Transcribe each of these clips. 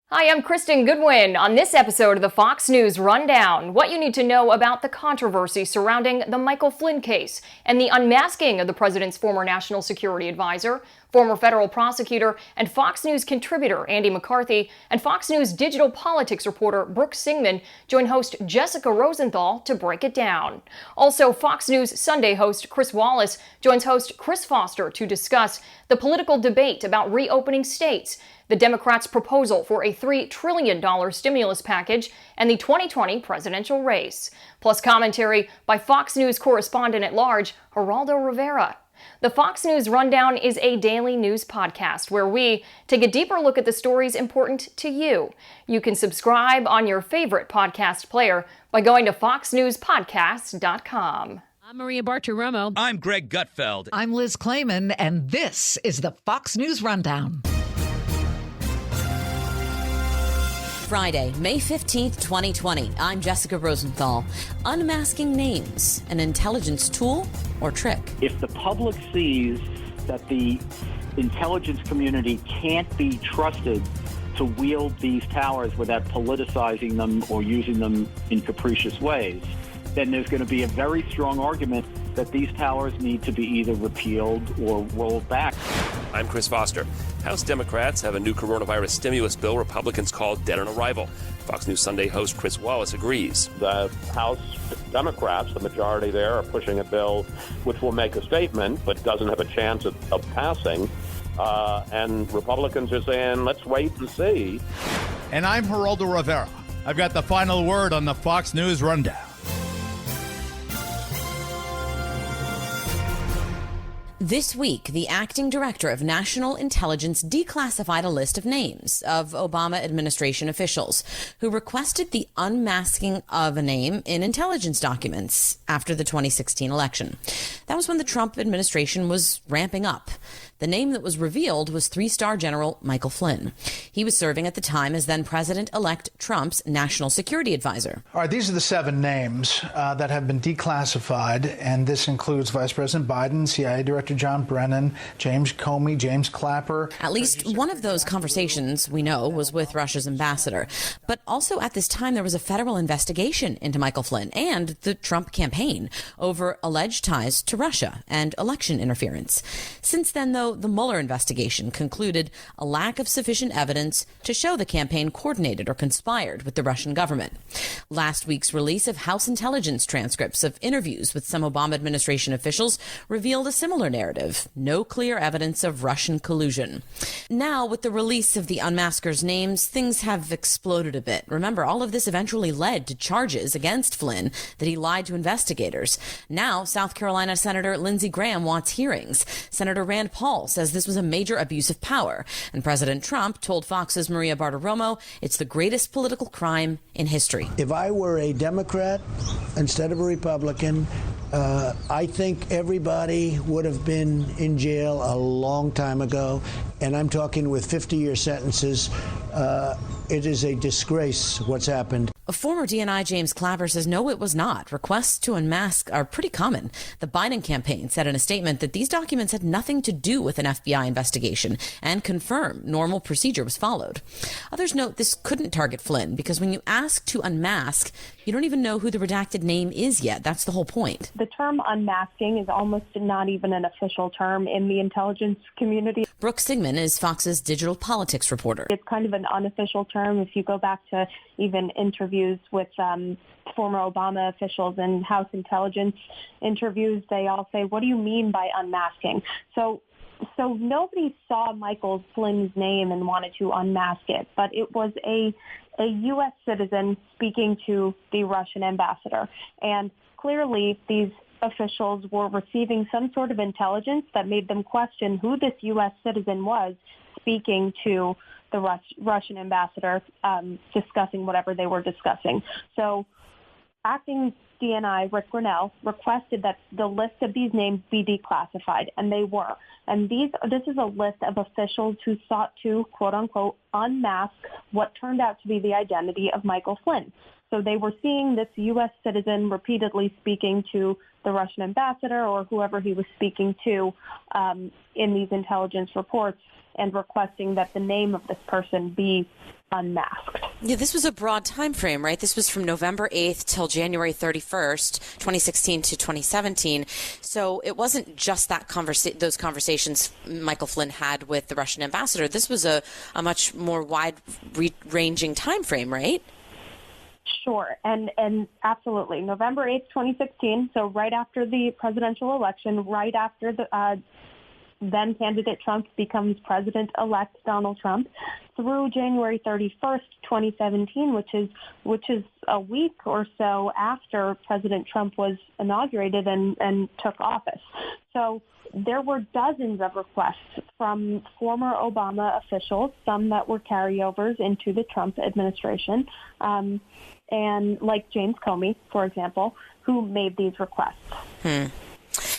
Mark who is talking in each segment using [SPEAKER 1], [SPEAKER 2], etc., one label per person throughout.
[SPEAKER 1] Hi, I'm Kristen Goodwin. On this episode of the Fox News Rundown, what you need to know about the controversy surrounding the Michael Flynn case and the unmasking of the president's former national security advisor, former federal prosecutor, and Fox News contributor Andy McCarthy, and Fox News digital politics reporter Brooke Singman join host Jessica Rosenthal to break it down. Also, Fox News Sunday host Chris Wallace joins host Chris Foster to discuss the political debate about reopening states, the Democrats' proposal for a $3 trillion stimulus package, and the 2020 presidential race. Plus commentary by Fox News correspondent-at-large Geraldo Rivera. The Fox News Rundown is a daily news podcast where we take a deeper look at the stories important to you. You can subscribe on your favorite podcast player by going to foxnewspodcast.com.
[SPEAKER 2] I'm Maria Bartiromo.
[SPEAKER 3] I'm Greg Gutfeld.
[SPEAKER 4] I'm Liz Clayman, and this is the Fox News Rundown.
[SPEAKER 2] Friday, May 15th, 2020. I'm Jessica Rosenthal. Unmasking names, an intelligence tool or trick?
[SPEAKER 5] If the public sees that the intelligence community can't be trusted to wield these powers without politicizing them or using them in capricious ways, then there's going to be a very strong argument that these powers need to be either repealed or rolled back.
[SPEAKER 6] I'm Chris Foster. House Democrats have a new coronavirus stimulus bill Republicans call dead on arrival. Fox News Sunday host Chris Wallace agrees.
[SPEAKER 7] The House Democrats, the majority there, are pushing a bill which will make a statement but doesn't have a chance of passing. And Republicans are saying, let's wait and see.
[SPEAKER 3] And I'm Geraldo Rivera. I've got the final word on the Fox News Rundown.
[SPEAKER 2] This week, the acting director of national intelligence declassified a list of names of Obama administration officials who requested the unmasking of a name in intelligence documents after the 2016 election. That was when the Trump administration was ramping up. The name that was revealed was three-star General Michael Flynn. He was serving at the time as then President-elect Trump's national security advisor.
[SPEAKER 8] All right, these are the 7 names that have been declassified, and this includes Vice President Biden, CIA Director John Brennan, James Comey, James Clapper.
[SPEAKER 2] At least one of those conversations, we know, was with Russia's ambassador. But also at this time, there was a federal investigation into Michael Flynn and the Trump campaign over alleged ties to Russia and election interference. Since then, though, the Mueller investigation concluded a lack of sufficient evidence to show the campaign coordinated or conspired with the Russian government. Last week's release of House intelligence transcripts of interviews with some Obama administration officials revealed a similar narrative. No clear evidence of Russian collusion. Now, with the release of the unmaskers' names, things have exploded a bit. Remember, all of this eventually led to charges against Flynn that he lied to investigators. Now, South Carolina Senator Lindsey Graham wants hearings. Senator Rand Paul says this was a major abuse of power. And President Trump told Fox's Maria Bartiromo it's the greatest political crime in history.
[SPEAKER 9] If I were a Democrat instead of a Republican, I think everybody would have been in jail a long time ago. And I'm talking with 50-year sentences. It is a disgrace what's happened.
[SPEAKER 2] A former DNI James Clapper says no, it was not. Requests to unmask are pretty common. The Biden campaign said in a statement that these documents had nothing to do with an FBI investigation and confirmed normal procedure was followed. Others note this couldn't target Flynn because when you ask to unmask, you don't even know who the redacted name is yet. That's the whole point.
[SPEAKER 10] The term unmasking is almost not even an official term in the intelligence community.
[SPEAKER 2] Brooke Singman is Fox's digital politics reporter.
[SPEAKER 10] It's kind of an unofficial term. If you go back to even interviews with former Obama officials and House intelligence interviews, they all say, what do you mean by unmasking? So nobody saw Michael Flynn's name and wanted to unmask it, but it was a U.S. citizen speaking to the Russian ambassador. And clearly these officials were receiving some sort of intelligence that made them question who this U.S. citizen was speaking to the Russian ambassador, discussing whatever they were discussing. So acting DNI, Rick Grinnell, requested that the list of these names be declassified, and they were. And this is a list of officials who sought to, quote unquote, unmask what turned out to be the identity of Michael Flynn. So they were seeing this U.S. citizen repeatedly speaking to the Russian ambassador or whoever he was speaking to in these intelligence reports and requesting that the name of this person be unmasked.
[SPEAKER 2] Yeah, this was a broad time frame, right? This was from November 8th till January 31st, 2016 to 2017. So it wasn't just that those conversations Michael Flynn had with the Russian ambassador. This was a much more wide-ranging time frame, right?
[SPEAKER 10] Sure, and absolutely. November 8th, 2016, so right after the presidential election, right after the then candidate Trump becomes President-elect Donald Trump, through January 31st, 2017, which is a week or so after President Trump was inaugurated and took office. So there were dozens of requests from former Obama officials, some that were carryovers into the Trump administration, and like James Comey, for example, who made these requests.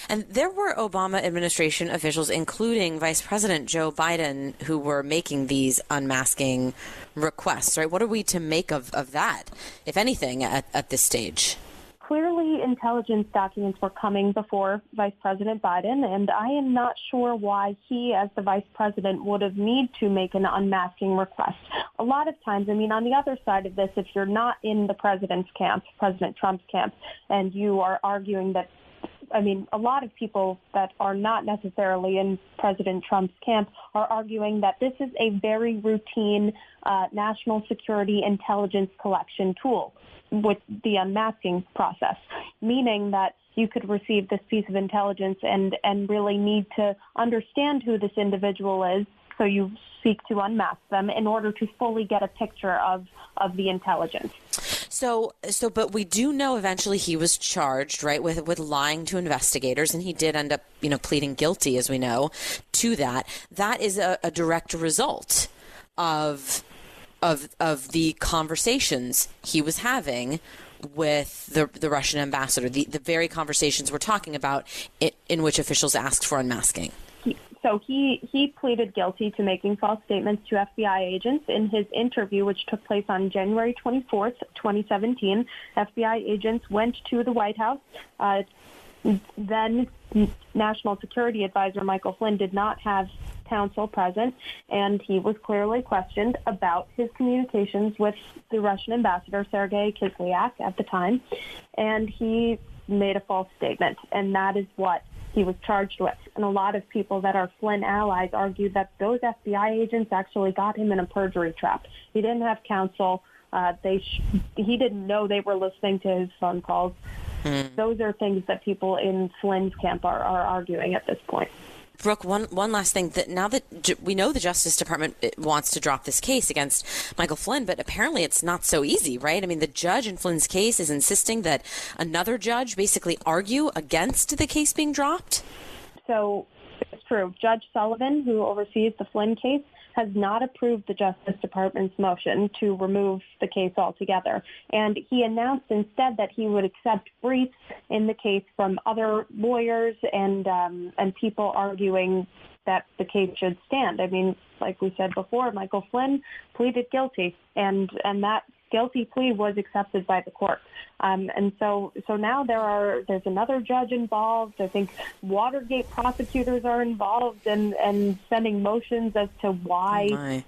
[SPEAKER 2] And there were Obama administration officials, including Vice President Joe Biden, who were making these unmasking requests, right? What are we to make of that, if anything, at this stage?
[SPEAKER 10] Clearly, intelligence documents were coming before Vice President Biden, and I am not sure why he, as the vice president, would have need to make an unmasking request. A lot of times, I mean, on the other side of this, if you're not in the president's camp, President Trump's camp, and you are arguing that, I mean, a lot of people that are not necessarily in President Trump's camp are arguing that this is a very routine national security intelligence collection tool with the unmasking process, meaning that you could receive this piece of intelligence and really need to understand who this individual is, so you seek to unmask them in order to fully get a picture of the intelligence.
[SPEAKER 2] So, but we do know eventually he was charged, right, with lying to investigators, and he did end up, pleading guilty, as we know, to that. That is a direct result of the conversations he was having with the Russian ambassador, the very conversations we're talking about in which officials asked for unmasking.
[SPEAKER 10] So he pleaded guilty to making false statements to FBI agents in his interview, which took place on January 24th, 2017. FBI agents went to the White House. Then National Security Advisor Michael Flynn did not have counsel present, and he was clearly questioned about his communications with the Russian ambassador, Sergei Kislyak, at the time, and he made a false statement, and that is what he was charged with. And a lot of people that are Flynn allies argue that those FBI agents actually got him in a perjury trap. He didn't have counsel. He didn't know they were listening to his phone calls. Those are things that people in Flynn's camp are arguing at this point.
[SPEAKER 2] Brooke, one last thing. That now that we know the Justice Department wants to drop this case against Michael Flynn, but apparently it's not so easy, right? I mean, the judge in Flynn's case is insisting that another judge basically argue against the case being dropped?
[SPEAKER 10] So it's true. Judge Sullivan, who oversees the Flynn case, has not approved the Justice Department's motion to remove the case altogether. And he announced instead that he would accept briefs in the case from other lawyers and people arguing that the case should stand. I mean, like we said before, Michael Flynn pleaded guilty, and that guilty plea was accepted by the court. And so now there's another judge involved. I think Watergate prosecutors are involved and sending motions as to why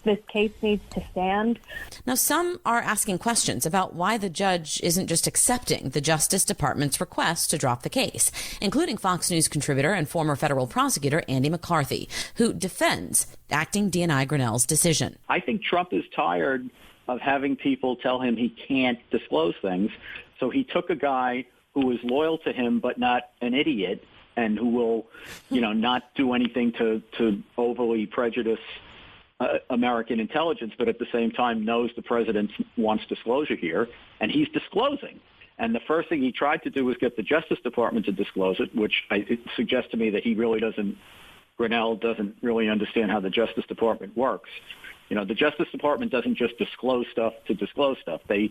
[SPEAKER 10] this case needs to stand.
[SPEAKER 2] Now, some are asking questions about why the judge isn't just accepting the Justice Department's request to drop the case, including Fox News contributor and former federal prosecutor Andy McCarthy, who defends acting DNI Grinnell's decision.
[SPEAKER 5] I think Trump is tired of having people tell him he can't disclose things. So he took a guy who is loyal to him but not an idiot and who will, not do anything to overly prejudice American intelligence, but at the same time knows the president wants disclosure here, and he's disclosing. And the first thing he tried to do was get the Justice Department to disclose it, which it suggests to me that Grinnell doesn't really understand how the Justice Department works. The Justice Department doesn't just disclose stuff to disclose stuff. They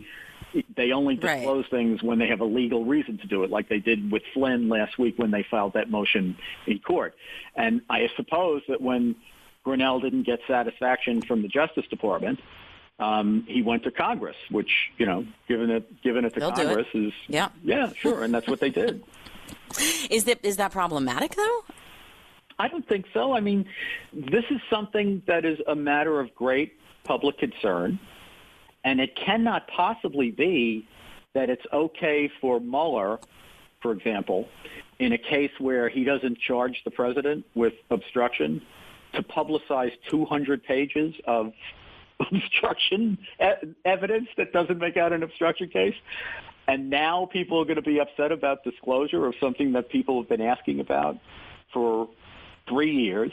[SPEAKER 5] only disclose things when they have a legal reason to do it, like they did with Flynn last week when they filed that motion in court. And I suppose that when Grinnell didn't get satisfaction from the Justice Department, he went to Congress, which, giving it to Congress is, sure, and that's what they did.
[SPEAKER 2] Is that problematic, though?
[SPEAKER 5] I don't think so. I mean, this is something that is a matter of great public concern, and it cannot possibly be that it's okay for Mueller, for example, in a case where he doesn't charge the president with obstruction, to publicize 200 pages of obstruction evidence that doesn't make out an obstruction case. And now people are going to be upset about disclosure of something that people have been asking about for 3 years,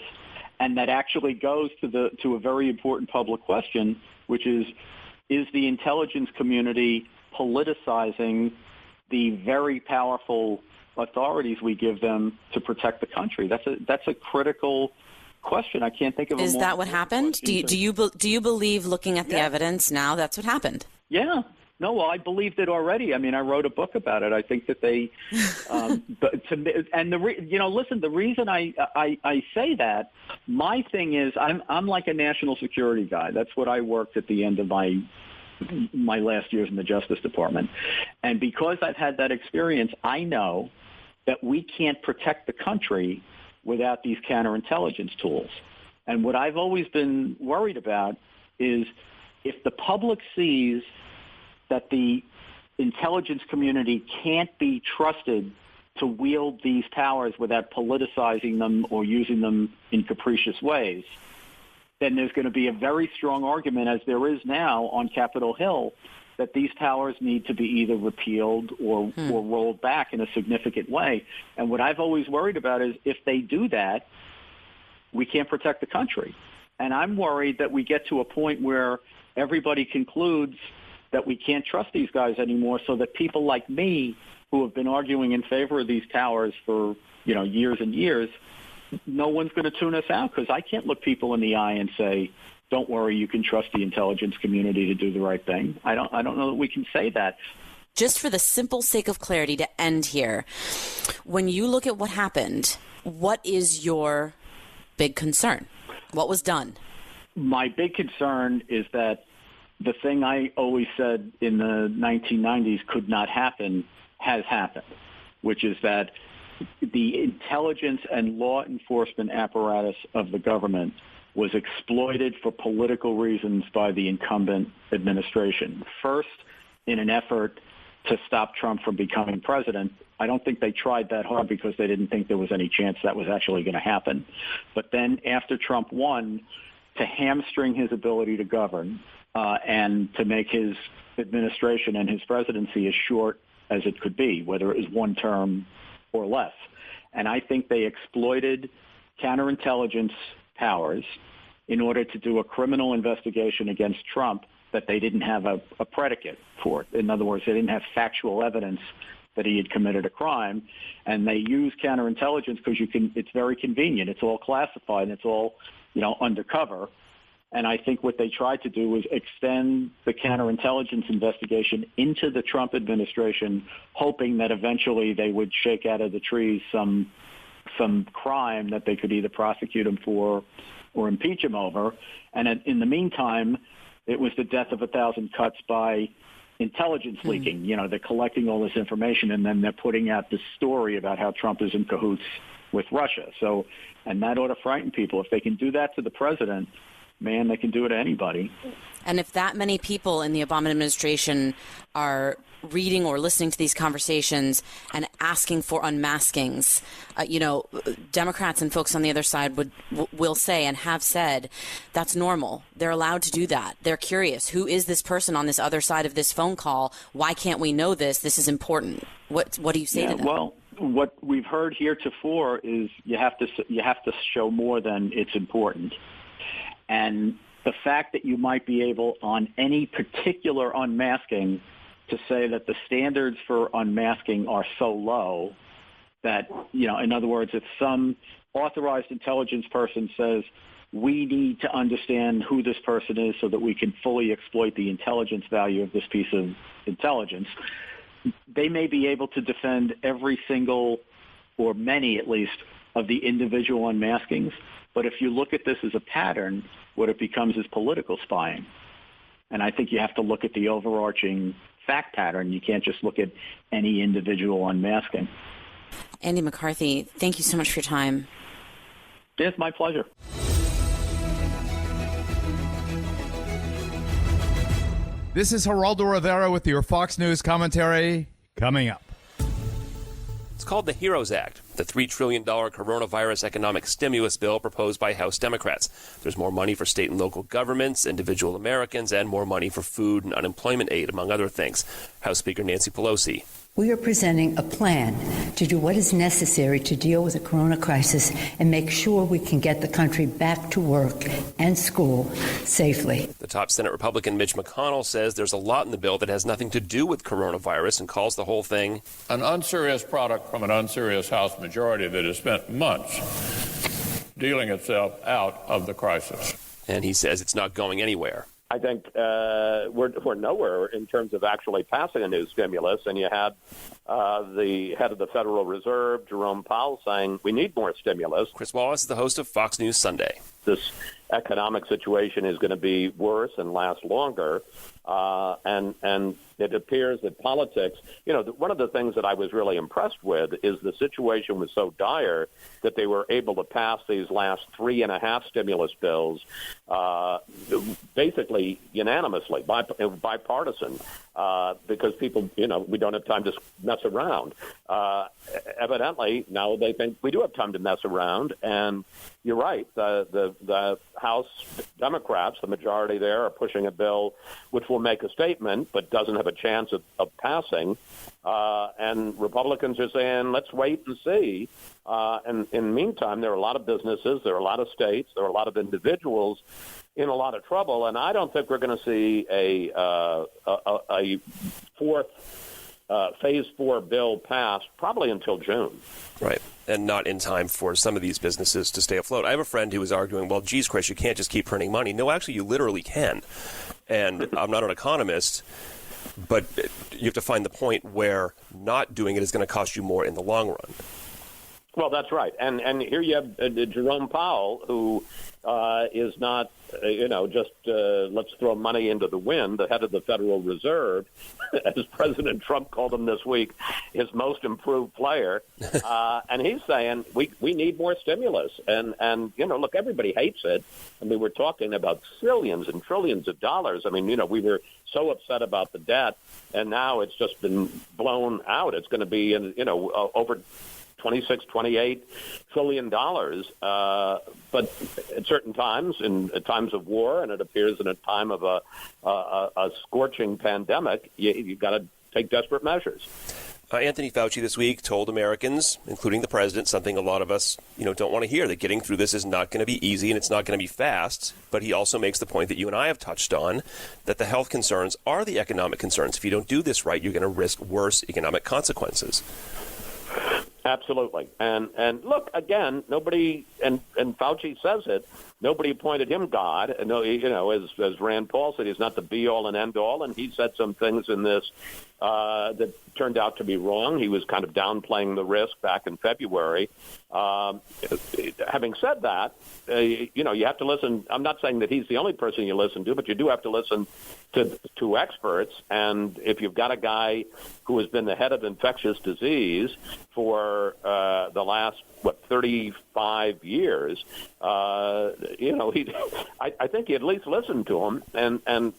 [SPEAKER 5] and that actually goes to a very important public question, which is the intelligence community politicizing the very powerful authorities we give them to protect the country? That's a critical question. I can't think of.
[SPEAKER 2] Is that what happened? Do you believe, looking at the evidence now, that's what happened?
[SPEAKER 5] Yeah. No, well, I believed it already. I mean, I wrote a book about it. I think that they, the reason I say that, my thing is I'm like a national security guy. That's what I worked at the end of my last years in the Justice Department. And because I've had that experience, I know that we can't protect the country without these counterintelligence tools. And what I've always been worried about is if the public sees that the intelligence community can't be trusted to wield these powers without politicizing them or using them in capricious ways, then there's going to be a very strong argument, as there is now on Capitol Hill, that these powers need to be either repealed or rolled back in a significant way. And what I've always worried about is if they do that, we can't protect the country. And I'm worried that we get to a point where everybody concludes that we can't trust these guys anymore, so that people like me, who have been arguing in favor of these powers for years and years, no one's going to tune us out, because I can't look people in the eye and say, don't worry, you can trust the intelligence community to do the right thing. I don't know that we can say that.
[SPEAKER 2] Just for the simple sake of clarity to end here, when you look at what happened, what is your big concern? What was done?
[SPEAKER 5] My big concern is that the thing I always said in the 1990s could not happen has happened, which is that the intelligence and law enforcement apparatus of the government was exploited for political reasons by the incumbent administration. First, in an effort to stop Trump from becoming president. I don't think they tried that hard because they didn't think there was any chance that was actually going to happen. But then after Trump won, to hamstring his ability to govern and to make his administration and his presidency as short as it could be, whether it was one term or less. And I think they exploited counterintelligence powers in order to do a criminal investigation against Trump that they didn't have a predicate for. In other words, they didn't have factual evidence that he had committed a crime, and they use counterintelligence because it's very convenient. It's all classified and it's all, undercover. And I think what they tried to do was extend the counterintelligence investigation into the Trump administration, hoping that eventually they would shake out of the trees some crime that they could either prosecute him for or impeach him over. And in the meantime, it was the death of 1,000 cuts by intelligence leaking. They're collecting all this information, and then they're putting out this story about how Trump is in cahoots with Russia. So, and that ought to frighten people. If they can do that to the president, man, they can do it to anybody.
[SPEAKER 2] And if that many people in the Obama administration are reading or listening to these conversations and asking for unmaskings, Democrats and folks on the other side will say and have said that's normal. They're allowed to do that. They're curious. Who is this person on this other side of this phone call? Why can't we know this? This is important. What do you say to them?
[SPEAKER 5] Well, what we've heard heretofore is you have to show more than it's important. And the fact that you might be able on any particular unmasking to say that the standards for unmasking are so low that, in other words, if some authorized intelligence person says we need to understand who this person is so that we can fully exploit the intelligence value of this piece of intelligence. They may be able to defend every single, or many at least, of the individual unmaskings. But if you look at this as a pattern, what it becomes is political spying. And I think you have to look at the overarching fact pattern. You can't just look at any individual unmasking.
[SPEAKER 2] Andy McCarthy, thank you so much for your time.
[SPEAKER 5] It's my pleasure.
[SPEAKER 3] This is Geraldo Rivera with your Fox News commentary coming up.
[SPEAKER 6] It's called the HEROES Act, the $3 trillion coronavirus economic stimulus bill proposed by House Democrats. There's more money for state and local governments, individual Americans, and more money for food and unemployment aid, among other things. House Speaker Nancy Pelosi.
[SPEAKER 11] We are presenting a plan to do what is necessary to deal with the corona crisis and make sure we can get the country back to work and school safely.
[SPEAKER 6] The top Senate Republican Mitch McConnell says there's a lot in the bill that has nothing to do with coronavirus and calls the whole thing
[SPEAKER 12] an unserious product from an unserious House majority that has spent months dealing itself out of the crisis.
[SPEAKER 6] And he says it's not going anywhere.
[SPEAKER 7] I think we're nowhere in terms of actually passing a new stimulus. And you had the head of the Federal Reserve, Jerome Powell, saying we need more stimulus.
[SPEAKER 6] Chris Wallace is the host of Fox News Sunday.
[SPEAKER 7] This economic situation is going to be worse and last longer. And it appears that politics, one of the things that I was really impressed with is the situation was so dire that they were able to pass these last 3.5 stimulus bills basically unanimously, bipartisan, because people, we don't have time to mess around. Evidently, now they think we do have time to mess around. And you're right, the House Democrats, the majority there, are pushing a bill which will make a statement but doesn't have a chance of passing. And Republicans are saying, let's wait and see. And in the meantime, there are a lot of businesses, there are a lot of states, there are a lot of individuals in a lot of trouble. And I don't think we're going to see a fourth Phase 4 bill passed probably until June.
[SPEAKER 6] Right. And not in time for some of these businesses to stay afloat. I have a friend who was arguing, well, geez, Chris, you can't just keep printing money. No, actually, you literally can. And I'm not an economist, but you have to find the point where not doing it is going to cost you more in the long run.
[SPEAKER 7] Well, that's right. And here you have Jerome Powell, who is not, just let's throw money into the wind, the head of the Federal Reserve, as President Trump called him this week, his most improved player. And he's saying we need more stimulus. And look, everybody hates it. I mean, we're talking about trillions and trillions of dollars. I mean, we were so upset about the debt, and now it's just been blown out. It's going to be, over $26, $28 trillion. But at certain times, in times of war, and it appears in a time of a scorching pandemic, you've got to take desperate measures.
[SPEAKER 6] Anthony Fauci this week told Americans, including the president, something a lot of us, don't want to hear, that getting through this is not going to be easy and it's not going to be fast. But he also makes the point that you and I have touched on, that the health concerns are the economic concerns. If you don't do this right, you're going to risk worse economic consequences.
[SPEAKER 7] Absolutely. And look, again, nobody, and Fauci says it, nobody appointed him God. And, as Rand Paul said, he's not the be-all and end-all. And he said some things in this that turned out to be wrong. He was kind of downplaying the risk back in February. Having said that, you have to listen. I'm not saying that he's the only person you listen to, but you do have to listen to experts. And if you've got a guy who has been the head of infectious disease for the last 35 years, I think you at least listen to him. And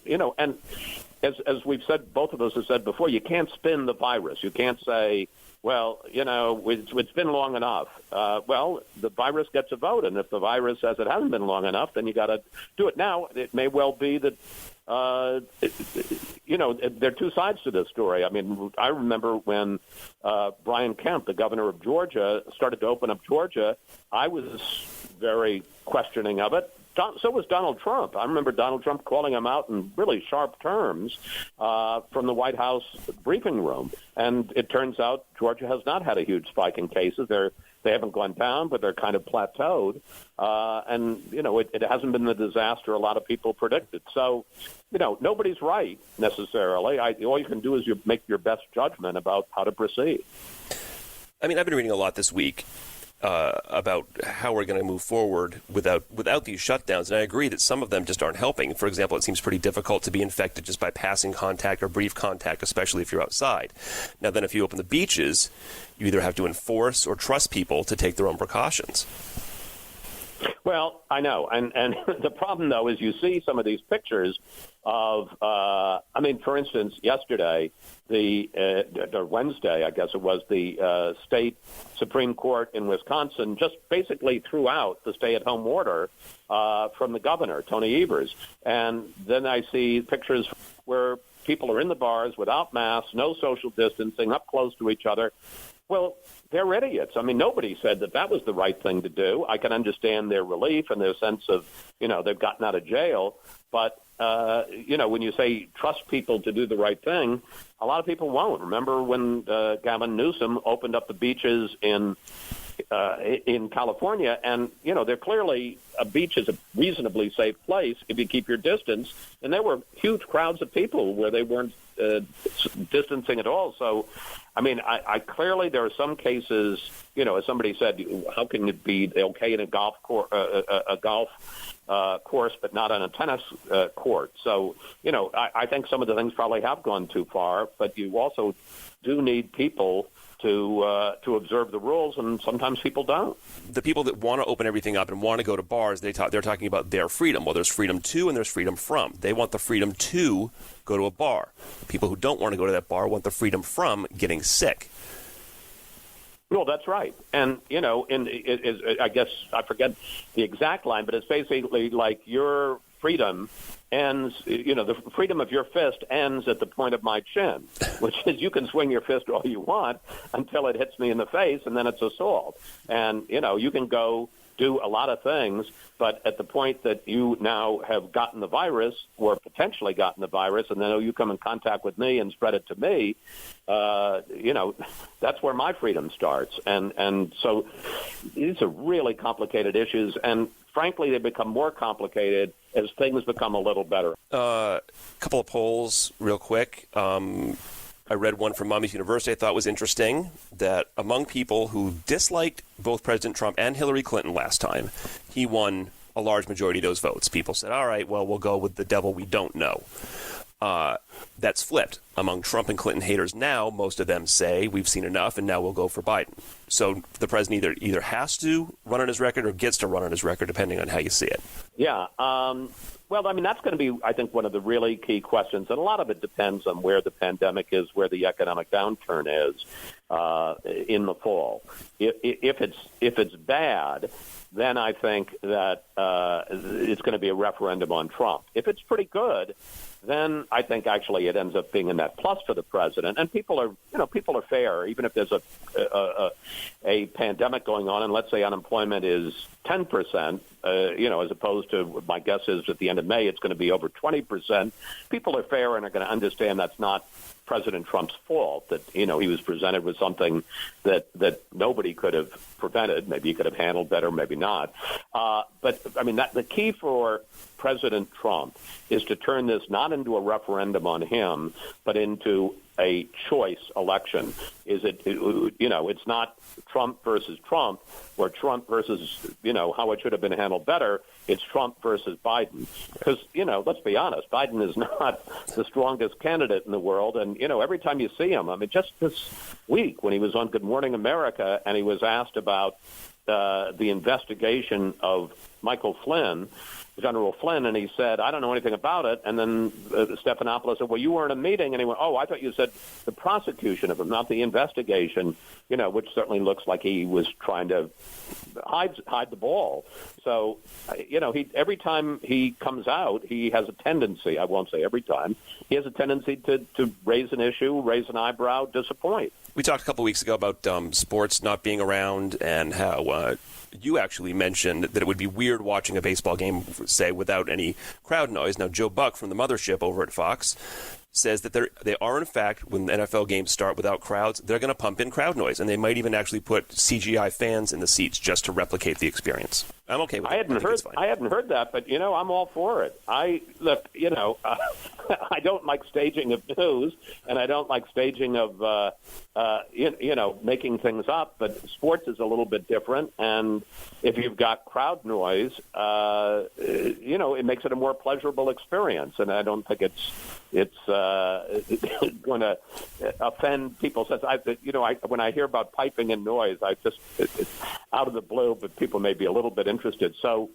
[SPEAKER 7] as we've said, both of us have said before, you can't spin the virus. You can't say, well, it's been long enough. Well, the virus gets a vote, and if the virus says it hasn't been long enough, then you got to do it. Now, it may well be that, there are two sides to this story. I mean, I remember when Brian Kemp, the governor of Georgia, started to open up Georgia, I was very questioning of it. So was Donald Trump. I remember Donald Trump calling him out in really sharp terms from the White House briefing room. And it turns out Georgia has not had a huge spike in cases. They're They haven't gone down, but they're kind of plateaued. And, it hasn't been the disaster a lot of people predicted. So, nobody's right necessarily. All you can do is you make your best judgment about how to proceed.
[SPEAKER 6] I mean, I've been reading a lot this week about how we're going to move forward without these shutdowns. And I agree that some of them just aren't helping. For example, it seems pretty difficult to be infected just by passing contact or brief contact, especially if you're outside. Now, then if you open the beaches, you either have to enforce or trust people to take their own precautions.
[SPEAKER 7] Well, I know. And the problem, though, is you see some of these pictures of, for instance, yesterday, or Wednesday, I guess it was, the state Supreme Court in Wisconsin just basically threw out the stay-at-home order from the governor, Tony Evers. And then I see pictures where people are in the bars without masks, no social distancing, up close to each other. Well, they're idiots. I mean, nobody said that was the right thing to do. I can understand their relief and their sense of, they've gotten out of jail. But, when you say trust people to do the right thing, a lot of people won't. Remember when Gavin Newsom opened up the beaches in California, and, they're clearly a beach is a reasonably safe place if you keep your distance. And there were huge crowds of people where they weren't distancing at all. So, I clearly there are some cases, as somebody said, how can it be okay in a golf course, but not on a tennis court? So, I think some of the things probably have gone too far, but you also do need people to observe the rules, and sometimes people don't. The people that want to open everything up and want to go to bars, they're talking about their freedom. Well, there's freedom to and there's freedom from. They want the freedom to go to a bar. People who don't want to go to that bar want the freedom from getting sick. Well, that's right. And, I guess I forget the exact line, but it's basically like your freedom ends, the freedom of your fist ends at the point of my chin, which is you can swing your fist all you want until it hits me in the face, and then it's assault. And, you can go do a lot of things, but at the point that you now have gotten the virus or potentially gotten the virus, and then you come in contact with me and spread it to me, that's where my freedom starts. And so these are really complicated issues, and frankly, they become more complicated as things become a little better. A couple of polls real quick. I read one from Monmouth University I thought was interesting, that among people who disliked both President Trump and Hillary Clinton last time, he won a large majority of those votes. People said, all right, well, we'll go with the devil we don't know. That's flipped. Among Trump and Clinton haters now, most of them say we've seen enough and now we'll go for Biden. So the president either has to run on his record or gets to run on his record, depending on how you see it. Yeah. Well, that's going to be, I think, one of the really key questions. And a lot of it depends on where the pandemic is, where the economic downturn is in the fall. If it's bad, then I think that it's going to be a referendum on Trump. If it's pretty good, then I think actually it ends up being a net plus for the president. And people are fair, even if there's a pandemic going on, and let's say unemployment is 10%, as opposed to, my guess is at the end of May, it's going to be over 20%. People are fair and are going to understand that's not President Trump's fault, that, he was presented with something that nobody could have prevented. Maybe he could have handled better, maybe not. But the key for President Trump is to turn this not into a referendum on him, but into a choice election. It's not Trump versus Trump or Trump versus, how it should have been handled better. It's Trump versus Biden. Because, let's be honest, Biden is not the strongest candidate in the world. And, every time you see him, just this week when he was on Good Morning America and he was asked about the investigation of Michael Flynn, General Flynn, and he said, I don't know anything about it. And then Stephanopoulos said, well, you were in a meeting. And he went, oh, I thought you said the prosecution of him, not the investigation, which certainly looks like he was trying to hide the ball. So, every time he comes out, he has a tendency, I won't say every time, he has a tendency to raise an issue, raise an eyebrow, disappoint. We talked a couple weeks ago about sports not being around and how you actually mentioned that it would be weird watching a baseball game, say, without any crowd noise. Now, Joe Buck from the mothership over at Fox
[SPEAKER 6] says that they are, in fact, when the NFL games start without crowds, they're going to pump in crowd noise, and they might even actually put CGI fans in the seats just to replicate the experience. I'm okay with it.
[SPEAKER 7] I hadn't heard that, but, I'm all for it. I don't like staging of news, and I don't like staging of, making things up, but sports is a little bit different, and if you've got crowd noise, it makes it a more pleasurable experience, and I don't think it's going to offend people's sense. When I hear about piping and noise, it's out of the blue, but people may be a little bit interested. So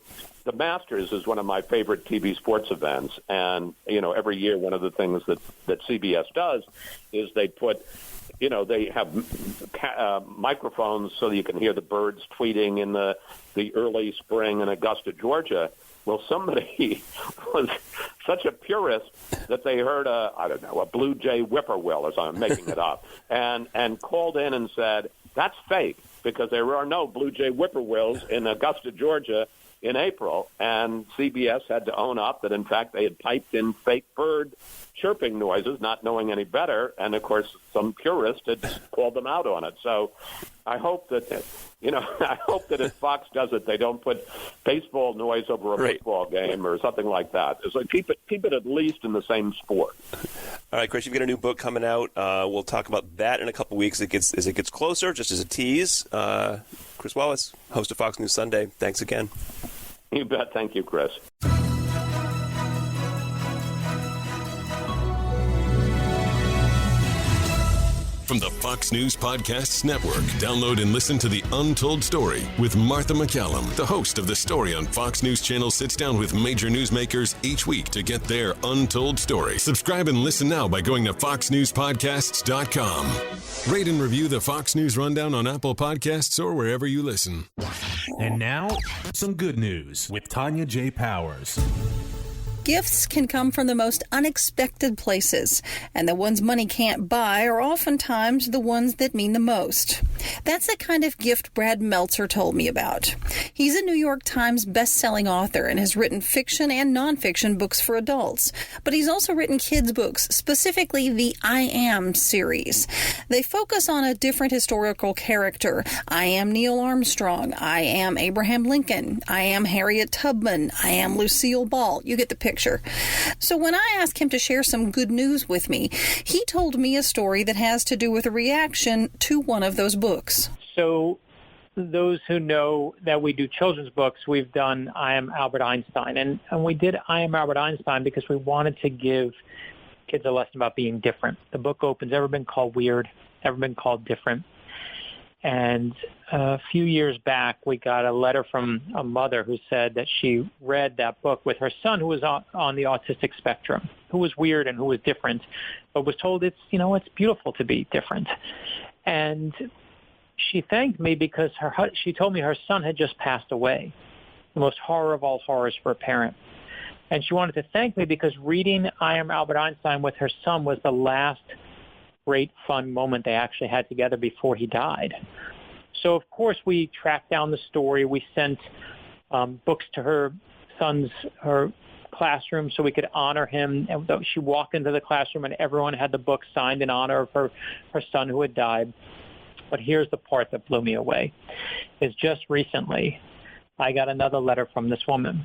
[SPEAKER 7] the Masters is one of my favorite TV sports events, and every year one of the things that CBS does is they put they have microphones so that you can hear the birds tweeting in the early spring in Augusta, Georgia. Well, somebody was such a purist that they heard a blue jay whippoorwill, as I'm making it up, and called in and said, that's fake, because there are no blue jay whippoorwills in Augusta, Georgia in April. And CBS had to own up that, in fact, they had piped in fake bird chirping noises, not knowing any better. And, of course, some purist had called them out on it. So I hope that, if Fox does it, they don't put baseball noise over a football game or something like that. It's like keep it at least in the same sport.
[SPEAKER 6] All right, Chris, you've got a new book coming out. We'll talk about that in a couple weeks as it gets closer, just as a tease. Chris Wallace, host of Fox News Sunday, thanks again.
[SPEAKER 7] You bet. Thank you, Chris.
[SPEAKER 13] From the Fox News Podcasts Network, download and listen to The Untold Story with Martha McCallum. The host of The Story on Fox News Channel sits down with major newsmakers each week to get their untold story. Subscribe and listen now by going to foxnewspodcasts.com. Rate and review the Fox News Rundown on Apple Podcasts or wherever you listen.
[SPEAKER 14] And now, some good news with Tanya J. Powers.
[SPEAKER 15] Gifts can come from the most unexpected places, and the ones money can't buy are oftentimes the ones that mean the most. That's the kind of gift Brad Meltzer told me about. He's a New York Times best-selling author and has written fiction and nonfiction books for adults, but he's also written kids' books, specifically the I Am series. They focus on a different historical character. I am Neil Armstrong. I am Abraham Lincoln. I am Harriet Tubman. I am Lucille Ball. You get the picture. So when I asked him to share some good news with me, he told me a story that has to do with a reaction to one of those books.
[SPEAKER 16] So those who know that we do children's books, we've done I Am Albert Einstein. And we did I Am Albert Einstein because we wanted to give kids a lesson about being different. The book opens, ever been called weird, ever been called different. And a few years back, we got a letter from a mother who said that she read that book with her son, who was on the autistic spectrum, who was weird and who was different, but was told it's beautiful to be different. And she thanked me because she told me her son had just passed away, the most horror of all horrors for a parent. And she wanted to thank me because reading I Am Albert Einstein with her son was the last great fun moment they actually had together before he died. So, of course, we tracked down the story. We sent books to her classroom so we could honor him. And she walked into the classroom and everyone had the book signed in honor of her son who had died. But here's the part that blew me away, is just recently I got another letter from this woman.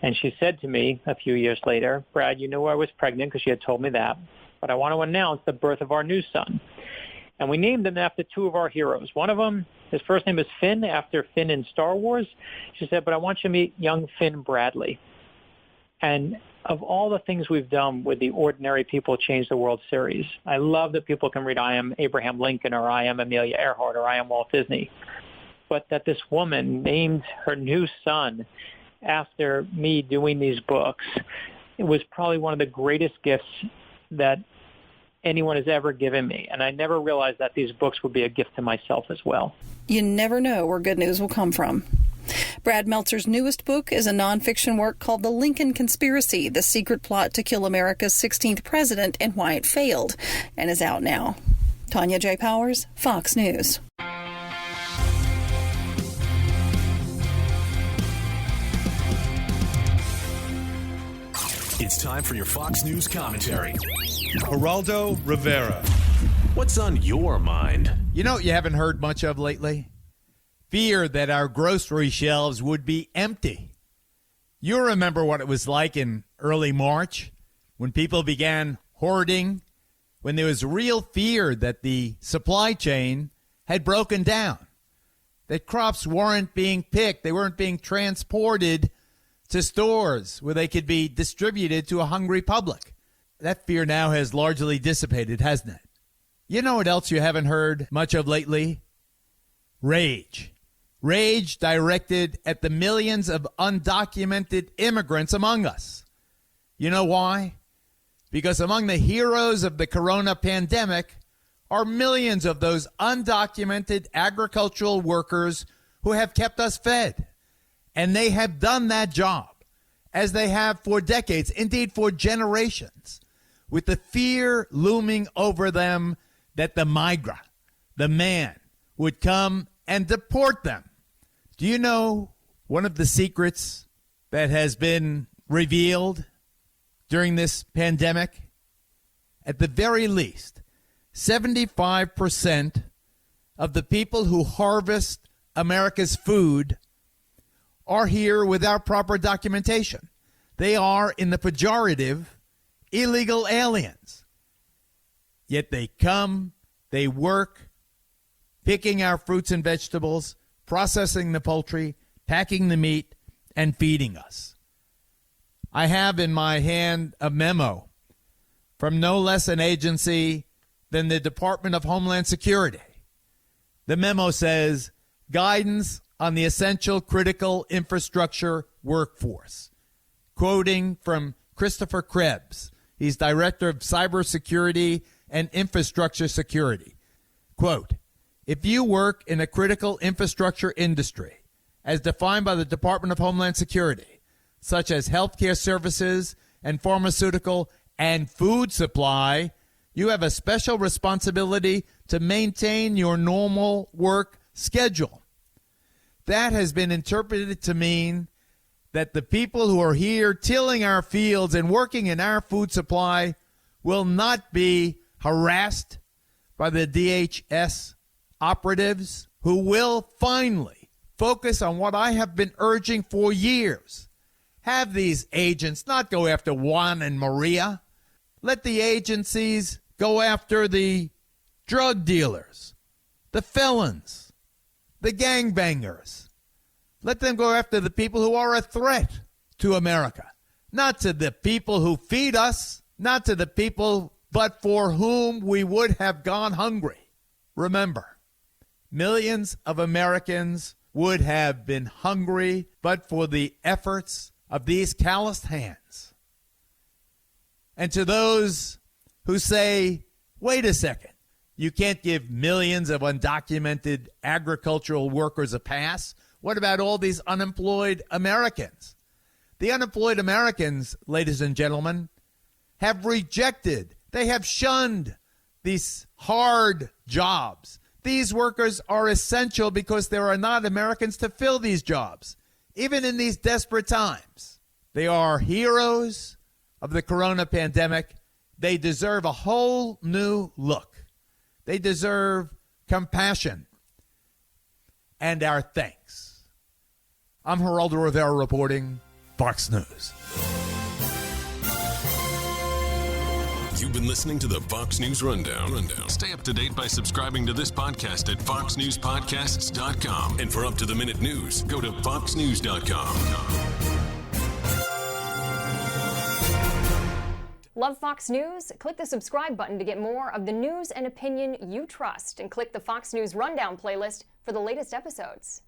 [SPEAKER 16] And she said to me a few years later, Brad, you knew I was pregnant because she had told me that, but I want to announce the birth of our new son. And we named him after two of our heroes. One of them, his first name is Finn, after Finn in Star Wars. She said, but I want you to meet young Finn Bradley. And of all the things we've done with the Ordinary People Change the World series, I love that people can read I Am Abraham Lincoln or I Am Amelia Earhart or I Am Walt Disney. But that this woman named her new son after me doing these books, it was probably one of the greatest gifts that anyone has ever given me. And I never realized that these books would be a gift to myself as well.
[SPEAKER 15] You never know where good news will come from. Brad Meltzer's newest book is a nonfiction work called The Lincoln Conspiracy, the secret plot to kill America's 16th president and why it failed, and is out now. Tanya J. Powers, Fox News.
[SPEAKER 14] It's time for your Fox News commentary.
[SPEAKER 3] Geraldo Rivera.
[SPEAKER 14] What's on your mind?
[SPEAKER 3] You know what you haven't heard much of lately? Fear that our grocery shelves would be empty. You remember what it was like in early March when people began hoarding, when there was real fear that the supply chain had broken down, that crops weren't being picked, they weren't being transported to stores where they could be distributed to a hungry public. That fear now has largely dissipated, hasn't it? You know what else you haven't heard much of lately? Rage. Rage directed at the millions of undocumented immigrants among us. You know why? Because among the heroes of the corona pandemic are millions of those undocumented agricultural workers who have kept us fed. And they have done that job, as they have for decades, indeed for generations, with the fear looming over them that the migra, the man, would come and deport them. Do you know one of the secrets that has been revealed during this pandemic? At the very least, 75% of the people who harvest America's food are here without proper documentation. They are, in the pejorative, illegal aliens. Yet they come, they work, picking our fruits and vegetables, processing the poultry, packing the meat, and feeding us. I have in my hand a memo from no less an agency than the Department of Homeland Security. The memo says, guidance on the essential critical infrastructure workforce. Quoting from Christopher Krebs, he's Director of Cybersecurity and Infrastructure Security. Quote, if you work in a critical infrastructure industry, as defined by the Department of Homeland Security, such as healthcare services and pharmaceutical and food supply, you have a special responsibility to maintain your normal work schedule. That has been interpreted to mean that the people who are here tilling our fields and working in our food supply will not be harassed by the DHS operatives, who will finally focus on what I have been urging for years. Have these agents not go after Juan and Maria. Let the agencies go after the drug dealers, the felons, the gangbangers. Let them go after the people who are a threat to America, not to the people who feed us, not to the people but for whom we would have gone hungry. Remember, millions of Americans would have been hungry but for the efforts of these calloused hands. And to those who say, wait a second, you can't give millions of undocumented agricultural workers a pass. What about all these unemployed Americans? The unemployed Americans, ladies and gentlemen, have rejected, they have shunned these hard jobs. These workers are essential because there are not Americans to fill these jobs, even in these desperate times. They are heroes of the corona pandemic. They deserve a whole new look. They deserve compassion and our thanks. I'm Geraldo Rivera reporting, Fox News.
[SPEAKER 13] You've been listening to the Fox News Rundown. Stay up to date by subscribing to this podcast at foxnewspodcasts.com. And for up-to-the-minute news, go to foxnews.com.
[SPEAKER 1] Love Fox News? Click the subscribe button to get more of the news and opinion you trust, and click the Fox News Rundown playlist for the latest episodes.